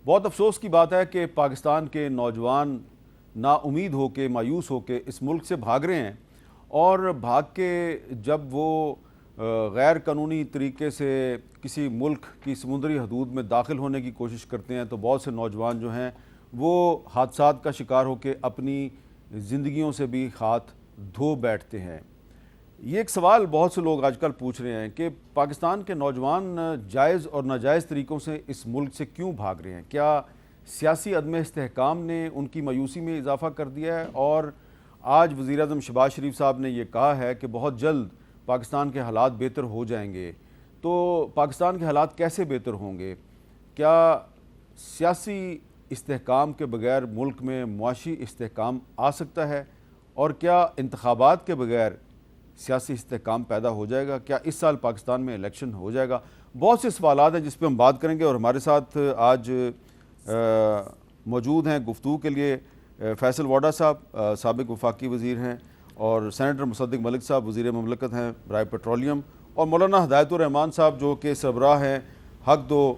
بہت افسوس کی بات ہے کہ پاکستان کے نوجوان نا امید ہو کے مایوس ہو کے اس ملک سے بھاگ رہے ہیں، اور بھاگ کے جب وہ غیر قانونی طریقے سے کسی ملک کی سمندری حدود میں داخل ہونے کی کوشش کرتے ہیں تو بہت سے نوجوان جو ہیں وہ حادثات کا شکار ہو کے اپنی زندگیوں سے بھی ہاتھ دھو بیٹھتے ہیں۔ یہ ایک سوال بہت سے لوگ آج کل پوچھ رہے ہیں کہ پاکستان کے نوجوان جائز اور ناجائز طریقوں سے اس ملک سے کیوں بھاگ رہے ہیں؟ کیا سیاسی عدم استحکام نے ان کی مایوسی میں اضافہ کر دیا ہے؟ اور آج وزیر اعظم شہباز شریف صاحب نے یہ کہا ہے کہ بہت جلد پاکستان کے حالات بہتر ہو جائیں گے، تو پاکستان کے حالات کیسے بہتر ہوں گے؟ کیا سیاسی استحکام کے بغیر ملک میں معاشی استحکام آ سکتا ہے؟ اور کیا انتخابات کے بغیر سیاسی استحکام پیدا ہو جائے گا؟ کیا اس سال پاکستان میں الیکشن ہو جائے گا؟ بہت سے سوالات ہیں جس پہ ہم بات کریں گے، اور ہمارے ساتھ آج موجود ہیں گفتگو کے لیے فیصل واڈا صاحب، سابق وفاقی وزیر ہیں، اور سینیٹر مصدق ملک صاحب، وزیر مملکت ہیں برائے پیٹرولیم، اور مولانا ہدایت الرحمان صاحب جو کہ سربراہ ہیں حق دو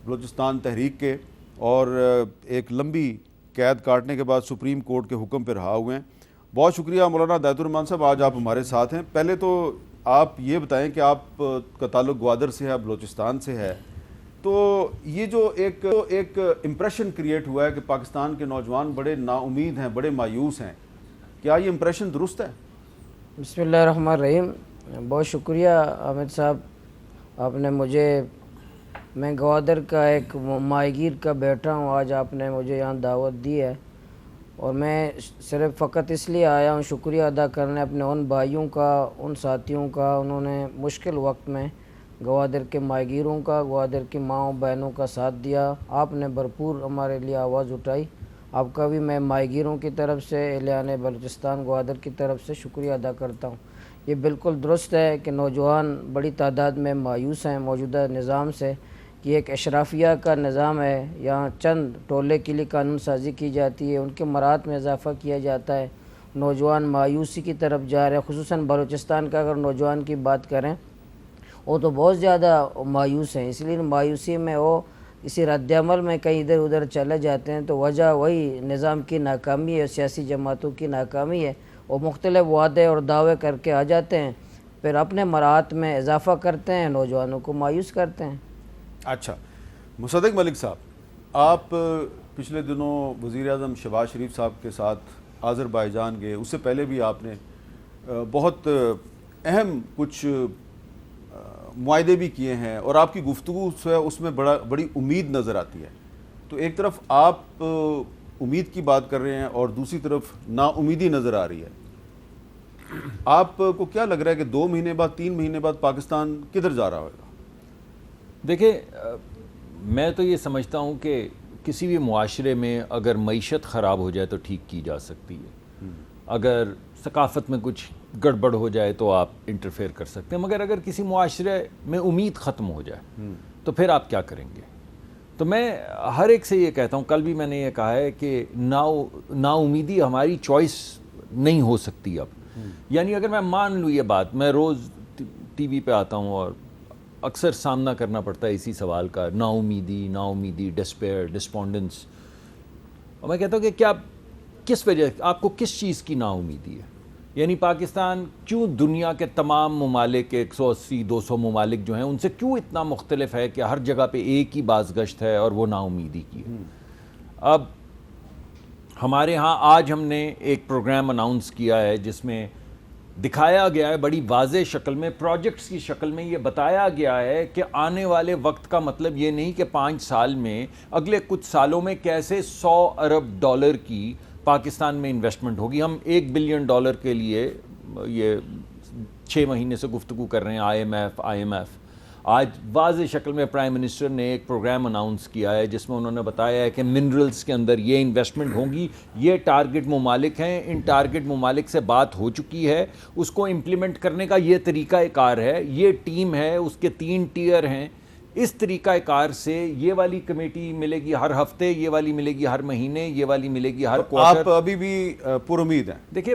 بلوچستان تحریک کے، اور ایک لمبی قید کاٹنے کے بعد سپریم کورٹ کے حکم پہ رہا ہوئے ہیں۔ بہت شکریہ مولانا ہدایت الرحمان صاحب، آج آپ ہمارے ساتھ ہیں۔ پہلے تو آپ یہ بتائیں کہ آپ کا تعلق گوادر سے ہے، بلوچستان سے ہے، تو یہ جو ایک امپریشن کریٹ ہوا ہے کہ پاکستان کے نوجوان بڑے نا امید ہیں، بڑے مایوس ہیں، کیا یہ امپریشن درست ہے؟ بسم اللہ الرحمن الرحیم۔ بہت شکریہ حامد صاحب، آپ نے میں گوادر کا ایک ماہی گیر کا بیٹا ہوں، آج آپ نے مجھے یہاں دعوت دی ہے، اور میں صرف فقط اس لیے آیا ہوں شکریہ ادا کرنے اپنے ان بھائیوں کا، ان ساتھیوں کا، انہوں نے مشکل وقت میں گوادر کے ماہی گیروں کا، گوادر کی ماؤں بہنوں کا ساتھ دیا۔ آپ نے بھرپور ہمارے لیے آواز اٹھائی، آپ کا بھی میں ماہی گیروں کی طرف سے، اہلیان بلوچستان گوادر کی طرف سے شکریہ ادا کرتا ہوں۔ یہ بالکل درست ہے کہ نوجوان بڑی تعداد میں مایوس ہیں موجودہ نظام سے، کہ ایک اشرافیہ کا نظام ہے، یہاں چند ٹولے کے لیے قانون سازی کی جاتی ہے، ان کے مراعات میں اضافہ کیا جاتا ہے، نوجوان مایوسی کی طرف جا رہے ہیں۔ خصوصاً بلوچستان کا اگر نوجوان کی بات کریں، وہ تو بہت زیادہ مایوس ہیں، اس لیے مایوسی میں وہ اسی رد عمل میں کہیں ادھر ادھر چلے جاتے ہیں، تو وجہ وہی نظام کی ناکامی ہے، سیاسی جماعتوں کی ناکامی ہے۔ وہ مختلف وعدے اور دعوے کر کے آ جاتے ہیں، پھر اپنے مراعات میں اضافہ کرتے ہیں، نوجوانوں کو مایوس کرتے ہیں۔ اچھا، مصدق ملک صاحب، آپ پچھلے دنوں وزیر اعظم شہباز شریف صاحب کے ساتھ آذربائیجان گئے، اس سے پہلے بھی آپ نے بہت اہم کچھ معاہدے بھی کیے ہیں، اور آپ کی گفتگو سے اس میں بڑی امید نظر آتی ہے۔ تو ایک طرف آپ امید کی بات کر رہے ہیں اور دوسری طرف نا امیدی نظر آ رہی ہے، آپ کو کیا لگ رہا ہے کہ 2 مہینے بعد، 3 مہینے بعد پاکستان کدھر جا رہا ہوگا؟ دیکھیں، میں تو یہ سمجھتا ہوں کہ کسی بھی معاشرے میں اگر معیشت خراب ہو جائے تو ٹھیک کی جا سکتی ہے، اگر ثقافت میں کچھ گڑبڑ ہو جائے تو آپ انٹرفیئر کر سکتے ہیں، مگر اگر کسی معاشرے میں امید ختم ہو جائے تو پھر آپ کیا کریں گے؟ تو میں ہر ایک سے یہ کہتا ہوں، کل بھی میں نے یہ کہا ہے کہ نا امیدی ہماری چوائس نہیں ہو سکتی اب۔ یعنی اگر میں مان لوں یہ بات، میں روز ٹی وی پہ آتا ہوں اور اکثر سامنا کرنا پڑتا ہے اسی سوال کا، نا امیدی، ڈسپیئر، ڈسپونڈنس، اور میں کہتا ہوں کہ کیا کس وجہ، آپ کو کس چیز کی نا امیدی ہے؟ یعنی پاکستان کیوں دنیا کے تمام ممالک، 180-200 ممالک جو ہیں، ان سے کیوں اتنا مختلف ہے کہ ہر جگہ پہ ایک ہی بازگشت ہے اور وہ نا امیدی کی ہے؟ اب ہمارے ہاں آج ہم نے ایک پروگرام اناؤنس کیا ہے جس میں دکھایا گیا ہے بڑی واضح شکل میں، پروجیکٹس کی شکل میں یہ بتایا گیا ہے کہ آنے والے وقت کا مطلب یہ نہیں کہ 5 سال میں، اگلے کچھ سالوں میں کیسے 100 ارب ڈالر کی پاکستان میں انویسٹمنٹ ہوگی۔ ہم $1 بلین کے لیے یہ 6 مہینے سے گفتگو کر رہے ہیں، آئی ایم ایف۔ آج واضح شکل میں پرائم منسٹر نے ایک پروگرام اناؤنس کیا ہے جس میں انہوں نے بتایا ہے کہ منرلز کے اندر یہ انویسٹمنٹ ہوگی، یہ ٹارگٹ ممالک ہیں، ان ٹارگٹ ممالک سے بات ہو چکی ہے، اس کو امپلیمنٹ کرنے کا یہ طریقہ کار ہے، یہ ٹیم ہے، اس کے 3 ٹیئر ہیں۔ اس طریقہ کار سے یہ والی کمیٹی ملے گی ہر ہفتے، یہ والی ملے گی ہر مہینے، یہ والی ملے گی ہر کوارٹر۔ آپ ابھی بھی پر امید ہیں؟ دیکھیں،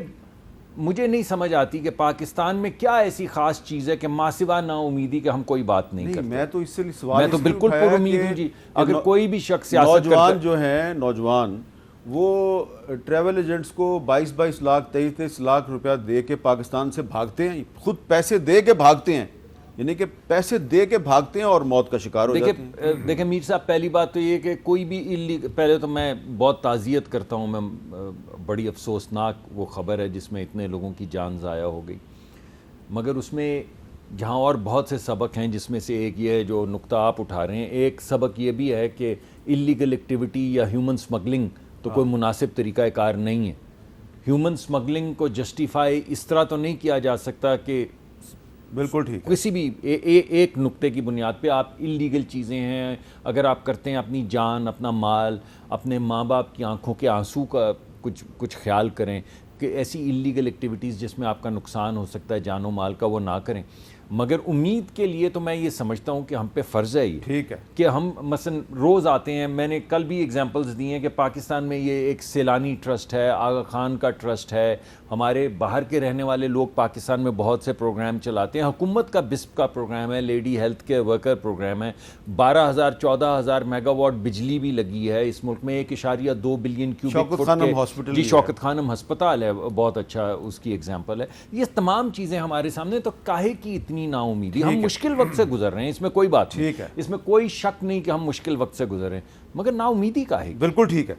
مجھے نہیں سمجھ آتی کہ پاکستان میں کیا ایسی خاص چیز ہے کہ ماں سوا نا امیدی کہ ہم کوئی بات نہیں کرتے. میں تو اس سے سوال میں تو بالکل پر امید ہوں جی. اگر کوئی بھی شخص سیاست نوجوان جو ہیں نوجوان وہ ٹریول ایجنٹس کو 22 لاکھ 23 لاکھ روپیہ دے کے پاکستان سے بھاگتے ہیں, خود پیسے دے کے بھاگتے ہیں, یعنی کہ پیسے دے کے بھاگتے ہیں اور موت کا شکار ہو جاتے ہیں. دیکھیں میر صاحب, پہلی بات تو یہ کہ کوئی بھی پہلے تو میں بہت تعزیت کرتا ہوں, میں بڑی افسوسناک وہ خبر ہے جس میں اتنے لوگوں کی جان ضائع ہو گئی, مگر اس میں جہاں اور بہت سے سبق ہیں جس میں سے ایک یہ ہے جو نقطہ آپ اٹھا رہے ہیں. ایک سبق یہ بھی ہے کہ اللیگل ایکٹیویٹی یا ہیومن سمگلنگ تو کوئی مناسب طریقہ کار نہیں ہے. ہیومن سمگلنگ کو جسٹیفائی اس طرح تو نہیں کیا جا سکتا کہ بالکل ٹھیک, کسی بھی ایک نقطے کی بنیاد پہ آپ اللیگل چیزیں ہیں اگر آپ کرتے ہیں, اپنی جان, اپنا مال, اپنے ماں باپ کی آنکھوں کے آنسو کا کچھ خیال کریں کہ ایسی اللیگل ایکٹیویٹیز جس میں آپ کا نقصان ہو سکتا ہے جان و مال کا, وہ نہ کریں. مگر امید کے لیے تو میں یہ سمجھتا ہوں کہ ہم پہ فرض ہے یہ ٹھیک ہے کہ ہم مثلا روز آتے ہیں. میں نے کل بھی اگزامپلز دی ہیں کہ پاکستان میں یہ ایک سیلانی ٹرسٹ ہے, آغا خان کا ٹرسٹ ہے, ہمارے باہر کے رہنے والے لوگ پاکستان میں بہت سے پروگرام چلاتے ہیں. حکومت کا بسپ کا پروگرام ہے, لیڈی ہیلتھ کے ورکر پروگرام ہے, 12,000-14,000 میگا واٹ بجلی بھی لگی ہے اس ملک میں. 1.2 بلین کیوبک فٹ کے جی شوکت خانم ہسپتال ہے, بہت اچھا اس کی اگزامپل ہے. یہ تمام چیزیں ہمارے سامنے, تو کاہے کی اتنی نا امیدی؟ ہم مشکل وقت سے گزر رہے ہیں, اس میں کوئی بات نہیں, اس میں کوئی شک نہیں کہ ہم مشکل وقت سے گزر رہے ہیں, مگر نا امیدی کاہے؟ بالکل ٹھیک ہے.